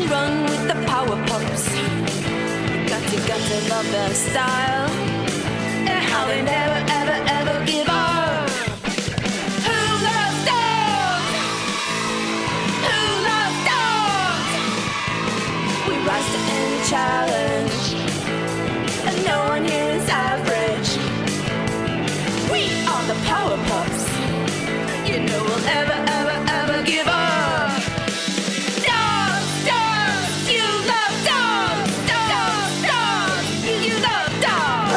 run with the power pups. Got to love their style and how they never, ever, ever give up. Who loves dogs? Who loves dogs? We rise to any challenge, and no one here is average. We are the power pups. You know we'll ever, ever, ever give up. Dogs, dogs, you love dogs. Dogs, dogs, you love dogs.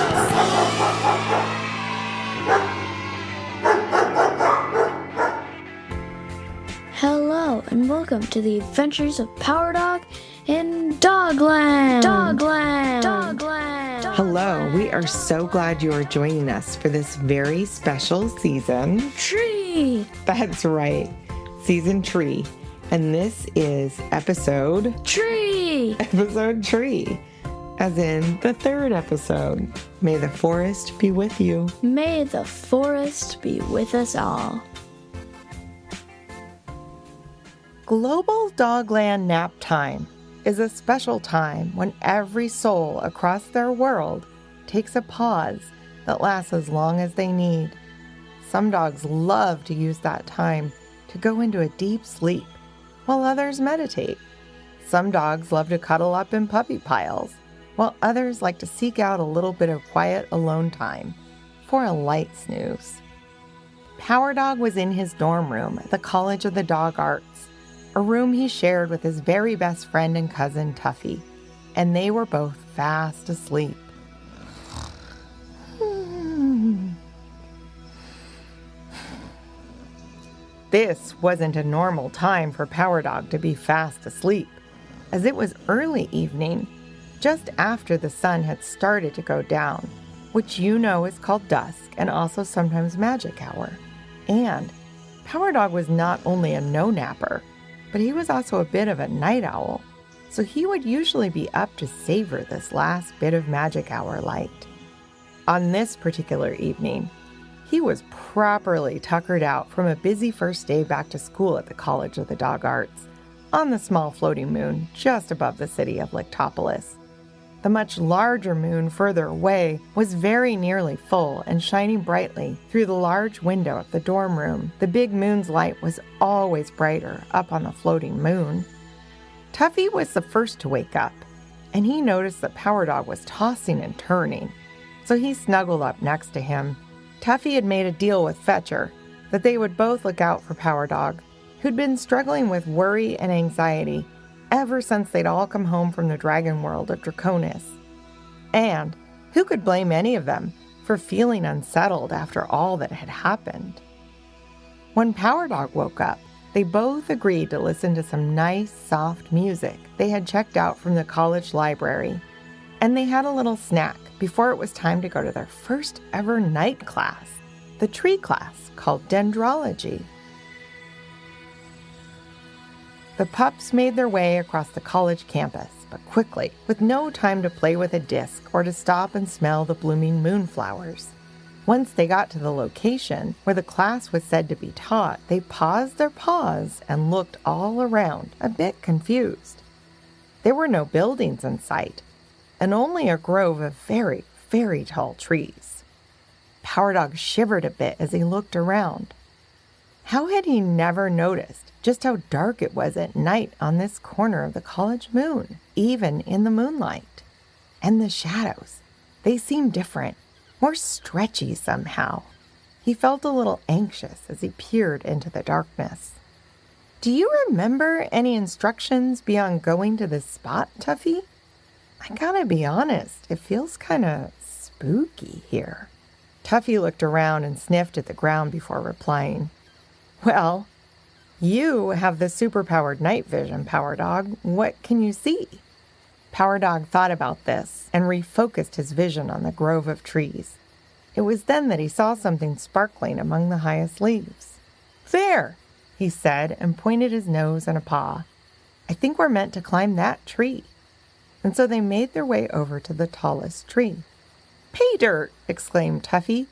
Hello and welcome to the adventures of Power Dog in Dogland. Dogland. Dogland. Hello, we are so glad you are joining us for this very special season. Tree. That's right, season tree. And this is episode Tree. Tree, as in the third episode. May the forest be with you. May the forest be with us all. Global Dogland Nap Time is a special time when every soul across their world takes a pause that lasts as long as they need. Some dogs love to use that time to go into a deep sleep, while others meditate. Some dogs love to cuddle up in puppy piles, while others like to seek out a little bit of quiet alone time for a light snooze. Power Dog was in his dorm room at the College of the Dog Arts, a room he shared with his very best friend and cousin, Tuffy, and they were both fast asleep. This wasn't a normal time for Power Dog to be fast asleep, as it was early evening, just after the sun had started to go down, which you know is called dusk and also sometimes magic hour. And Power Dog was not only a no-napper, but he was also a bit of a night owl, so he would usually be up to savor this last bit of magic hour light. On this particular evening, he was properly tuckered out from a busy first day back to school at the College of the Dog Arts, on the small floating moon just above the city of Lictopolis. The much larger moon further away was very nearly full and shining brightly through the large window of the dorm room. The big moon's light was always brighter up on the floating moon. Tuffy was the first to wake up, and he noticed that Power Dog was tossing and turning, so he snuggled up next to him. Tuffy had made a deal with Fetcher that they would both look out for Power Dog, who'd been struggling with worry and anxiety ever since they'd all come home from the dragon world of Draconis. And who could blame any of them for feeling unsettled after all that had happened? When Power Dog woke up, they both agreed to listen to some nice, soft music they had checked out from the college library, and they had a little snack before it was time to go to their first ever night class, the tree class called Dendrology. The pups made their way across the college campus, but quickly, with no time to play with a disc or to stop and smell the blooming moonflowers. Once they got to the location where the class was said to be taught, they paused their paws and looked all around, a bit confused. There were no buildings in sight, and only a grove of very, very tall trees. Power Dog shivered a bit as he looked around. How had he never noticed just how dark it was at night on this corner of the college moon, even in the moonlight? And the shadows, they seemed different, more stretchy somehow. He felt a little anxious as he peered into the darkness. "Do you remember any instructions beyond going to this spot, Tuffy? I gotta be honest, it feels kinda spooky here." Tuffy looked around and sniffed at the ground before replying. "Well, you have the superpowered night vision, Power Dog. What can you see?" Power Dog thought about this and refocused his vision on the grove of trees. It was then that he saw something sparkling among the highest leaves. "There," he said, and pointed his nose and a paw. "I think we're meant to climb that tree." And so they made their way over to the tallest tree. "Pay dirt!" exclaimed Tuffy,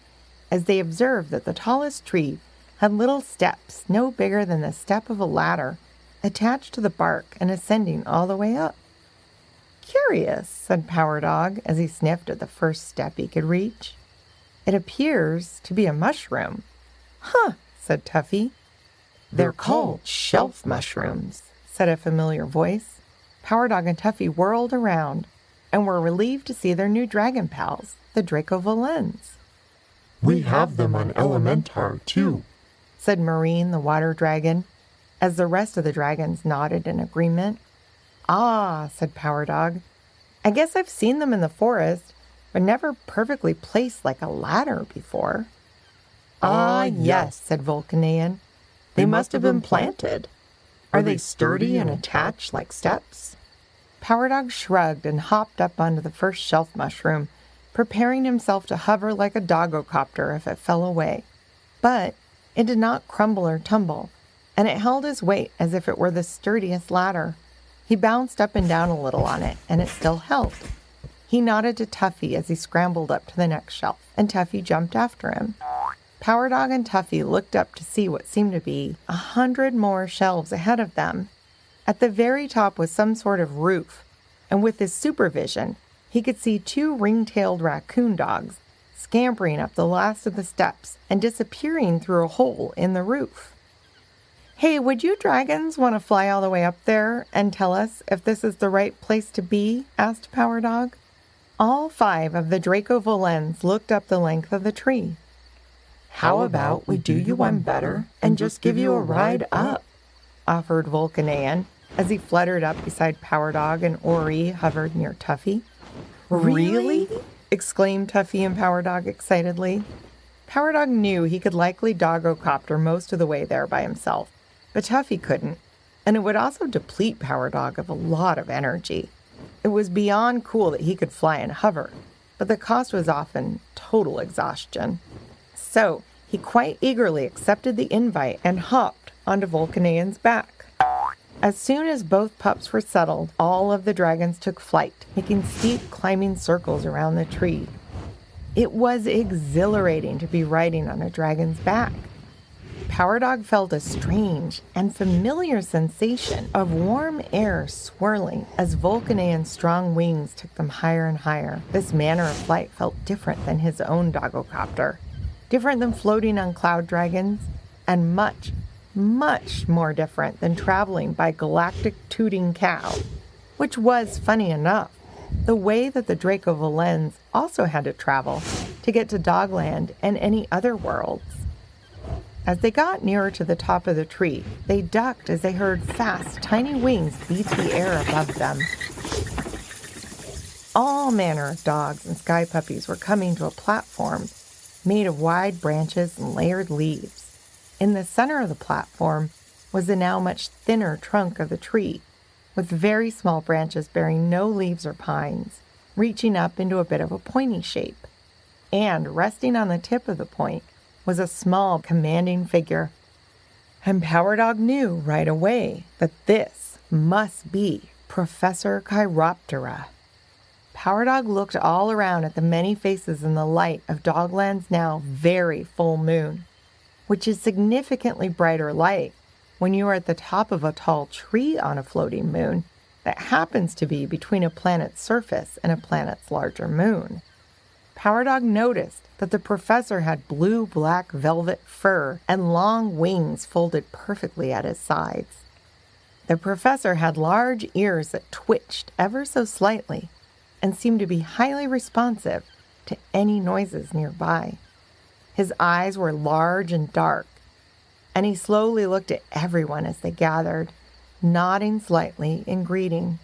as they observed that the tallest tree had little steps no bigger than the step of a ladder attached to the bark and ascending all the way up. Curious, said Power Dog as he sniffed at the first step he could reach. It appears to be a mushroom. Huh, said Tuffy. They're called shelf mushrooms, said a familiar voice. Power Dog and Tuffy whirled around and were relieved to see their new dragon pals, the Doggoverse. We have them on Elementar, too, said Marine, the water dragon, as the rest of the dragons nodded in agreement. Ah, said Power Dog. I guess I've seen them in the forest, but never perfectly placed like a ladder before. Ah, yes, said Vulcanian. They must have been planted. Are they sturdy and attached like steps? Power Dog shrugged and hopped up onto the first shelf mushroom, preparing himself to hover like a doggocopter if it fell away. But it did not crumble or tumble, and it held his weight as if it were the sturdiest ladder. He bounced up and down a little on it, and it still held. He nodded to Tuffy as he scrambled up to the next shelf, and Tuffy jumped after him. Power Dog and Tuffy looked up to see what seemed to be 100 more shelves ahead of them. At the very top was some sort of roof, and with his supervision, he could see 2 ring-tailed raccoon dogs scampering up the last of the steps and disappearing through a hole in the roof. Hey, would you dragons want to fly all the way up there and tell us if this is the right place to be? Asked Power Dog. All 5 of the Doggoverse looked up the length of the tree. How about we do you one better and just give you a ride up? Offered Vulcanian as he fluttered up beside Power Dog and Ori hovered near Tuffy. Really? Exclaimed Tuffy and Power Dog excitedly. Power Dog knew he could likely doggocopter most of the way there by himself, but Tuffy couldn't, and it would also deplete Power Dog of a lot of energy. It was beyond cool that he could fly and hover, but the cost was often total exhaustion. So he quite eagerly accepted the invite and hopped onto Vulcanian's back. As soon as both pups were settled, all of the dragons took flight, making steep climbing circles around the tree. It was exhilarating to be riding on a dragon's back. Power Dog felt a strange and familiar sensation of warm air swirling as Vulcanian's strong wings took them higher and higher. This manner of flight felt different than his own doggocopter, different than floating on cloud dragons, and much, much more different than traveling by galactic tooting cow, which was funny enough, the way that the Doggoverse also had to travel to get to Dogland and any other worlds. As they got nearer to the top of the tree, they ducked as they heard fast, tiny wings beat the air above them. All manner of dogs and sky puppies were coming to a platform made of wide branches and layered leaves. In the center of the platform was the now much thinner trunk of the tree, with very small branches bearing no leaves or pines, reaching up into a bit of a pointy shape. And resting on the tip of the point was a small, commanding figure. And Power Dog knew right away that this must be Professor Chiroptera. Power Dog looked all around at the many faces in the light of Dogland's now very full moon, which is significantly brighter light when you are at the top of a tall tree on a floating moon that happens to be between a planet's surface and a planet's larger moon. Power Dog noticed that the professor had blue-black velvet fur and long wings folded perfectly at his sides. The professor had large ears that twitched ever so slightly and seemed to be highly responsive to any noises nearby. His eyes were large and dark, and he slowly looked at everyone as they gathered, nodding slightly in greeting.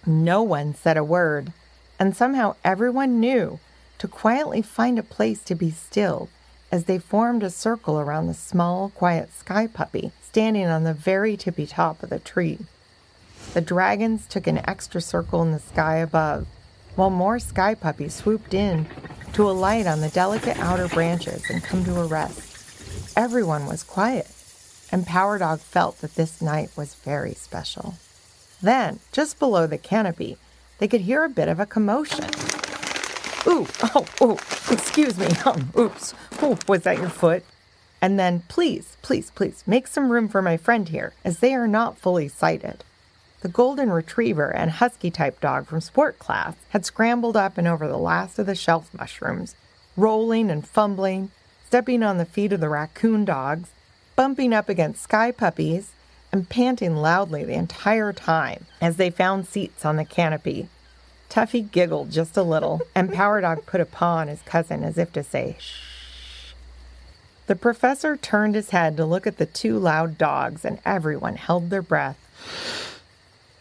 No one said a word, and somehow everyone knew to quietly find a place to be still as they formed a circle around the small, quiet sky puppy standing on the very tippy top of the tree. The dragons took an extra circle in the sky above, while more sky puppies swooped in to alight on the delicate outer branches and come to a rest. Everyone was quiet, and Power Dog felt that this night was very special. Then, just below the canopy, they could hear a bit of a commotion. Excuse me. Oops. Oh, was that your foot? And then please, please, please make some room for my friend here, as they are not fully sighted. The golden retriever and husky-type dog from sport class had scrambled up and over the last of the shelf mushrooms, rolling and fumbling, stepping on the feet of the raccoon dogs, bumping up against sky puppies, and panting loudly the entire time as they found seats on the canopy. Tuffy giggled just a little, and Power Dog put a paw on his cousin as if to say, shh. The professor turned his head to look at the two loud dogs, and everyone held their breath.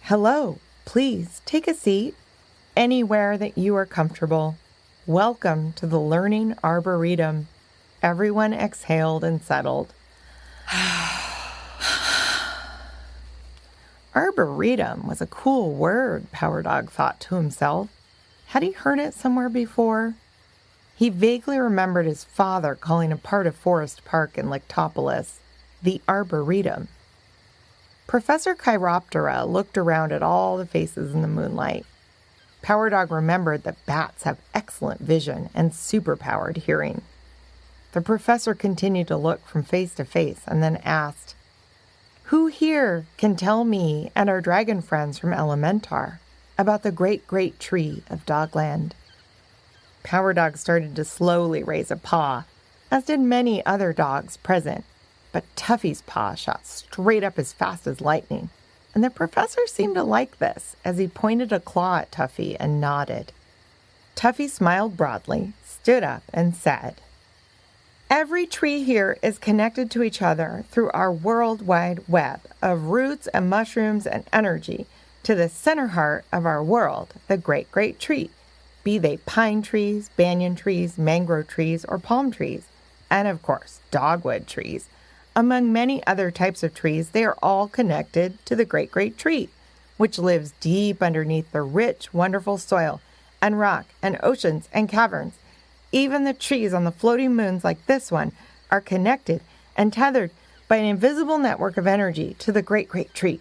Hello, please take a seat. Anywhere that you are comfortable. Welcome to the Learning Arboretum. Everyone exhaled and settled. Arboretum was a cool word, Power Dog thought to himself. Had he heard it somewhere before? He vaguely remembered his father calling a part of Forest Park in Lictopolis the Arboretum. Professor Chiroptera looked around at all the faces in the moonlight. Power Dog remembered that bats have excellent vision and superpowered hearing. The professor continued to look from face to face and then asked, Who here can tell me and our dragon friends from Elementar about the great, great tree of Dogland? Power Dog started to slowly raise a paw, as did many other dogs present, but Tuffy's paw shot straight up as fast as lightning, and the professor seemed to like this as he pointed a claw at Tuffy and nodded. Tuffy smiled broadly, stood up, and said, Every tree here is connected to each other through our worldwide web of roots and mushrooms and energy to the center heart of our world, the great, great tree. Be they pine trees, banyan trees, mangrove trees, or palm trees, and of course, dogwood trees. Among many other types of trees, they are all connected to the great, great tree, which lives deep underneath the rich, wonderful soil and rock and oceans and caverns. Even the trees on the floating moons like this one are connected and tethered by an invisible network of energy to the great, great tree.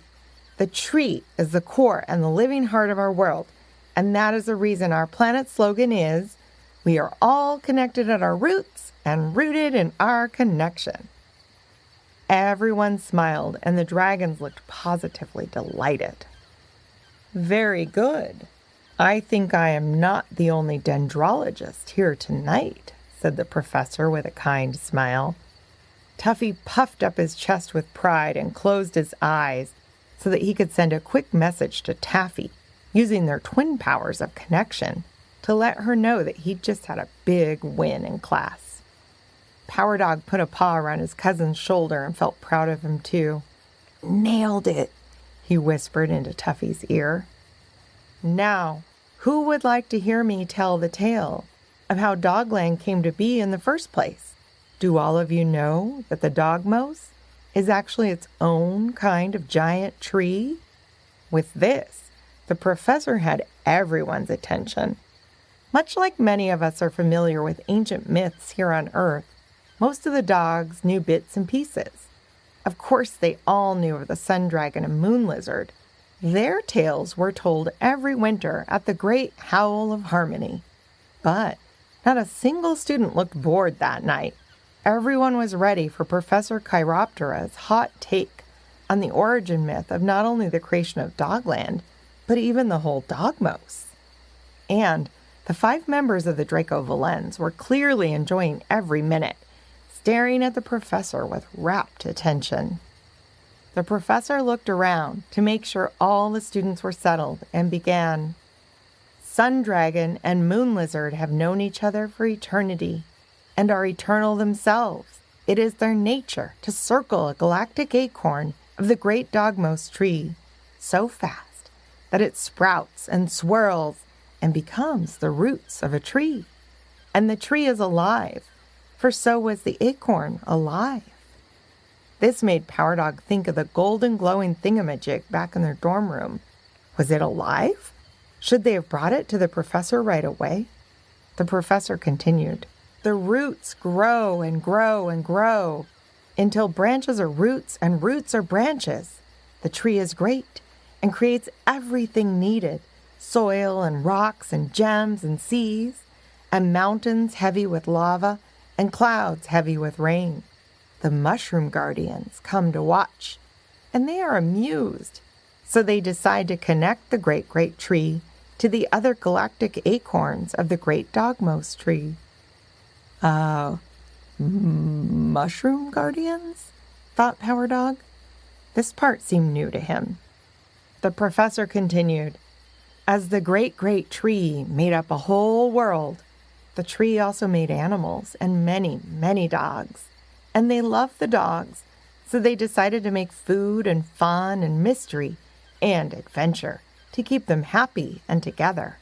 The tree is the core and the living heart of our world. And that is the reason our planet's slogan is, we are all connected at our roots and rooted in our connection. Everyone smiled, and the dragons looked positively delighted. Very good. I think I am not the only dendrologist here tonight, said the professor with a kind smile. Tuffy puffed up his chest with pride and closed his eyes so that he could send a quick message to Taffy, using their twin powers of connection to let her know that he'd just had a big win in class. Power Dog put a paw around his cousin's shoulder and felt proud of him too. Nailed it, he whispered into Tuffy's ear. Now, who would like to hear me tell the tale of how Dogland came to be in the first place? Do all of you know that the Dogmos is actually its own kind of giant tree? With this, the professor had everyone's attention. Much like many of us are familiar with ancient myths here on Earth, most of the dogs knew bits and pieces. Of course, they all knew of the sun dragon and moon lizard. Their tales were told every winter at the Great Howl of Harmony. But not a single student looked bored that night. Everyone was ready for Professor Chiroptera's hot take on the origin myth of not only the creation of Dogland, but even the whole Dogmos. And the 5 members of the Draco Valens were clearly enjoying every minute, staring at the professor with rapt attention. The professor looked around to make sure all the students were settled and began, Sun Dragon and Moon Lizard have known each other for eternity and are eternal themselves. It is their nature to circle a galactic acorn of the great Dogmos tree so fast that it sprouts and swirls and becomes the roots of a tree. And the tree is alive, for so was the acorn alive. This made Power Dog think of the golden glowing thingamajig back in their dorm room. Was it alive? Should they have brought it to the professor right away? The professor continued, The roots grow and grow and grow until branches are roots and roots are branches. The tree is great and creates everything needed, soil and rocks and gems and seas, and mountains heavy with lava and clouds heavy with rain. the mushroom guardians come to watch, and they are amused. So they decide to connect the great great tree to the other galactic acorns of the great dogmost tree. Mushroom guardians? Thought Power Dog. This part seemed new to him. The professor continued, as the great great tree made up a whole world, the tree also made animals and many, many dogs. And they loved the dogs, so they decided to make food and fun and mystery and adventure to keep them happy and together.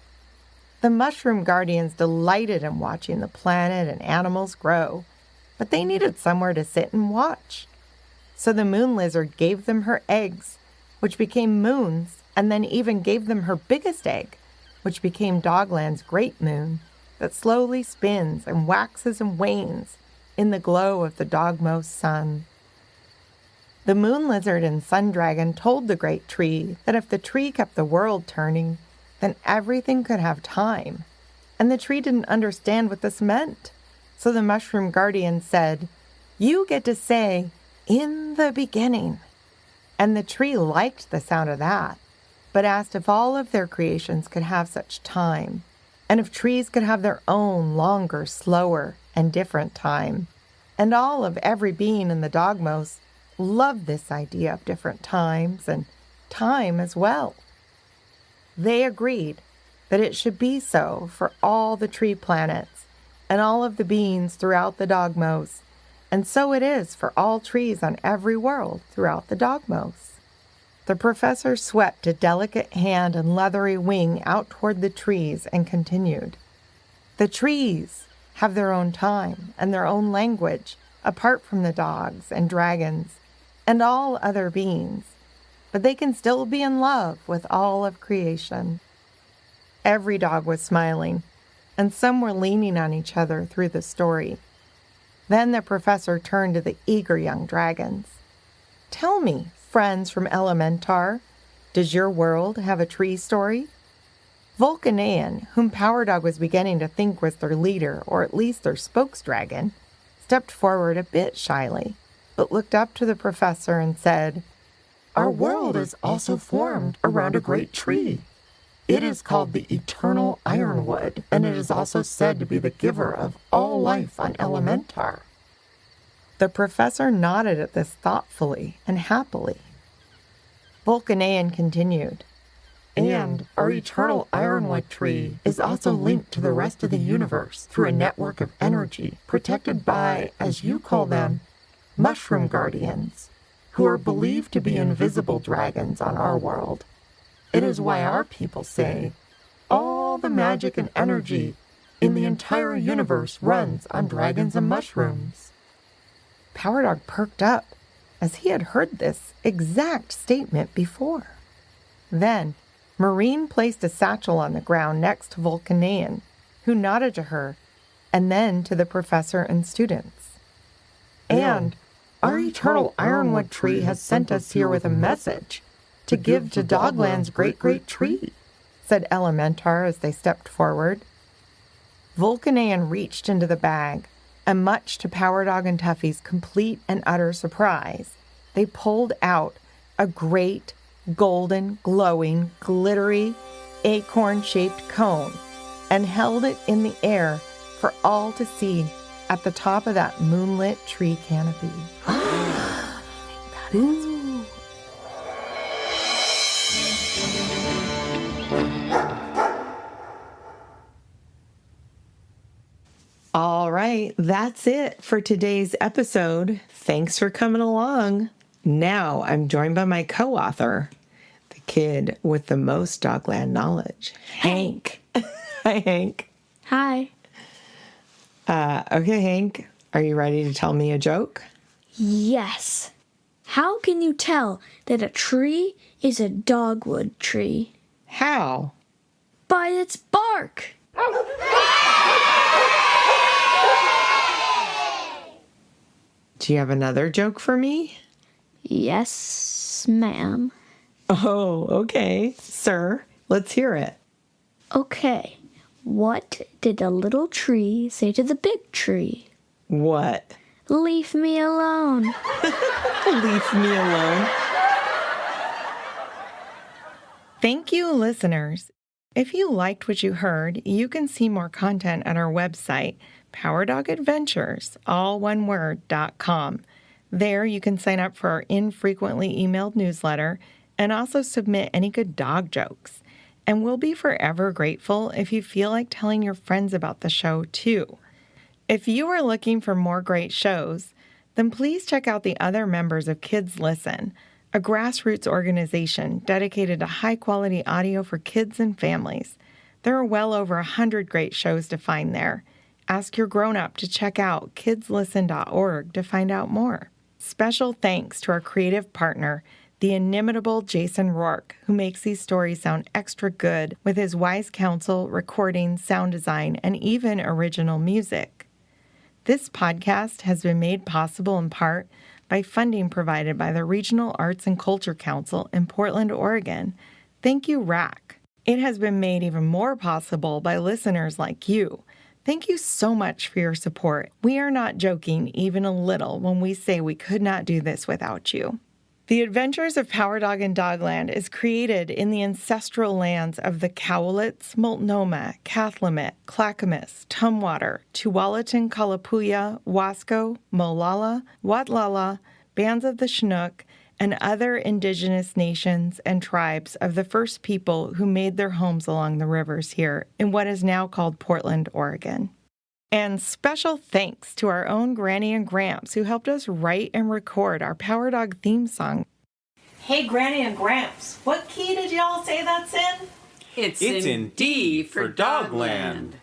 The mushroom guardians delighted in watching the planet and animals grow, but they needed somewhere to sit and watch. So the moon lizard gave them her eggs, which became moons, and then even gave them her biggest egg, which became Dogland's great moon, that slowly spins and waxes and wanes in the glow of the dogmost sun. The moon lizard and sun dragon told the great tree that if the tree kept the world turning, then everything could have time. And the tree didn't understand what this meant. So the mushroom guardian said, "You get to say, 'in the beginning.'" And the tree liked the sound of that, but asked if all of their creations could have such time, and if trees could have their own longer, slower, and different time. And all of every being in the dogmos loved this idea of different times and time as well. They agreed that it should be so for all the tree planets and all of the beings throughout the dogmos, and so it is for all trees on every world throughout the dogmos. The professor swept a delicate hand and leathery wing out toward the trees and continued. The trees have their own time and their own language, apart from the dogs and dragons and all other beings, but they can still be in love with all of creation. Every dog was smiling, and some were leaning on each other through the story. Then the professor turned to the eager young dragons. "Tell me, friends from Elementar, does your world have a tree story?" Vulcanian, whom Power Dog was beginning to think was their leader, or at least their spokesdragon, stepped forward a bit shyly, but looked up to the professor and said, Our world is also formed around a great tree. It is called the eternal ironwood, and it is also said to be the giver of all life on Elementar. The professor nodded at this thoughtfully and happily. Vulcanian continued, And our eternal ironwood tree is also linked to the rest of the universe through a network of energy protected by, as you call them, mushroom guardians, who are believed to be invisible dragons on our world. It is why our people say, all the magic and energy in the entire universe runs on dragons and mushrooms. Power Dog perked up, as he had heard this exact statement before. Then, Marine placed a satchel on the ground next to Vulcanian, who nodded to her, and then to the professor and students. And our eternal ironwood tree has sent us here with a message to give to Dogland's great great tree, said Elementar as they stepped forward. Vulcanian reached into the bag, and much to Power Dog and Tuffy's complete and utter surprise, they pulled out a great, golden, glowing, glittery, acorn-shaped cone and held it in the air for all to see at the top of that moonlit tree canopy. Ooh. All right, that's it for today's episode. Thanks for coming along. Now I'm joined by my co-author, the kid with the most Dogland knowledge, Hank. Hi, Hank. Hi. Okay, Hank, are you ready to tell me a joke? Yes. How can you tell that a tree is a dogwood tree? How? By its bark. Do you have another joke for me? Yes, ma'am. Oh, okay, sir. Let's hear it. Okay. What did the little tree say to the big tree? What? Leave me alone. Leave me alone. Thank you, listeners. If you liked what you heard, you can see more content at our website, PowerDogAdventures, all one word.com. There you can sign up for our infrequently emailed newsletter and also submit any good dog jokes. And we'll be forever grateful if you feel like telling your friends about the show too. If you are looking for more great shows, then please check out the other members of Kids Listen, a grassroots organization dedicated to high-quality audio for kids and families. There are well over 100 great shows to find there. Ask your grown-up to check out kidslisten.org to find out more. Special thanks to our creative partner, the inimitable Jason Rourke, who makes these stories sound extra good with his wise counsel, recording, sound design, and even original music. This podcast has been made possible in part by funding provided by the Regional Arts and Culture Council in Portland, Oregon. Thank you, RAC. It has been made even more possible by listeners like you. Thank you so much for your support. We are not joking even a little when we say we could not do this without you. The Adventures of Power Dog in Dogland is created in the ancestral lands of the Cowlitz, Multnomah, Kathlamet, Clackamas, Tumwater, Tualatin Kalapuya, Wasco, Molalla, Watlala, bands of the Chinook, and other indigenous nations and tribes of the first people who made their homes along the rivers here in what is now called Portland, Oregon. And special thanks to our own Granny and Gramps who helped us write and record our Power Dog theme song. Hey, Granny and Gramps, what key did y'all say that's in? It's in D for Dogland.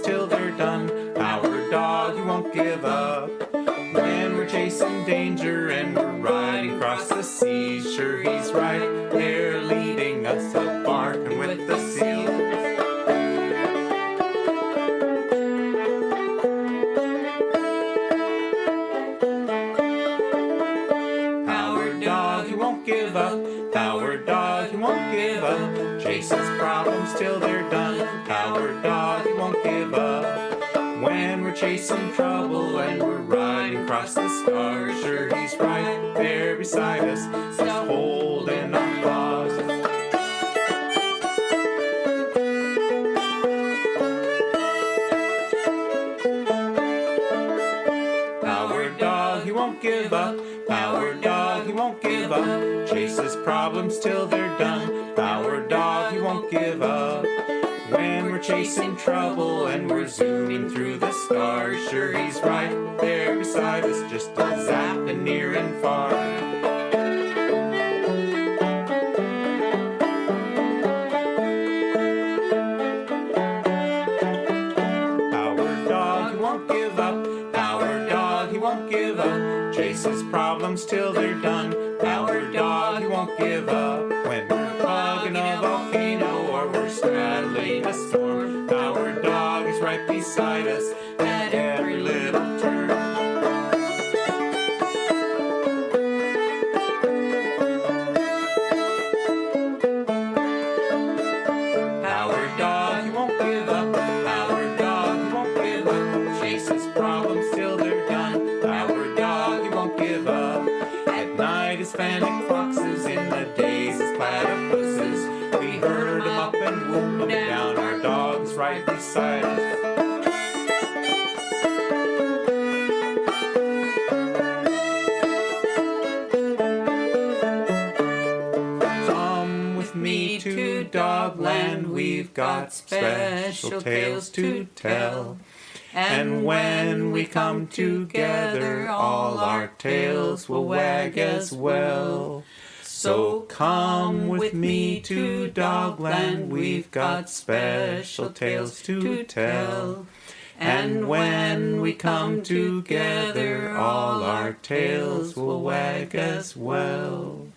Till they're done. Power dog, he won't give up. When we're chasing danger and we're riding across the seas, sure he's right there leading us up, barking with the seals. Power dog, he won't give up. Power dog, he won't give up. Chases problems till they're done. Power dog, he won't give up. When we're chasing trouble and we're riding across the stars, sure he's right there beside us, just holding our paws. Power dog, he won't give up. Power dog, he won't give up. Chases problems till they're done. Power dog, he won't give up. When we're chasing trouble and we're zooming through the stars, sure he's right there beside us, just a zapping near and far. Power dog, he won't give up. Power dog, he won't give up. Chases problems till they're done. Power dog, he won't give up. When we're plugging a volcano or we're straddling a storm, Power dog is right beside us at every little turn. Power dog, he won't give up. Power dog, he won't give up. Chases problems till they're done. Power dog, he won't give up. At night his fennec foxes, in the days his platypuses. We herd them up and whoop them down. Our dog's right beside us. Come with me to Dogland, we've got special tales to tell. And when we come together, all our tails will wag as well. So come with me to Dogland, we've got special tales to tell. And when we come together, all our tails will wag as well.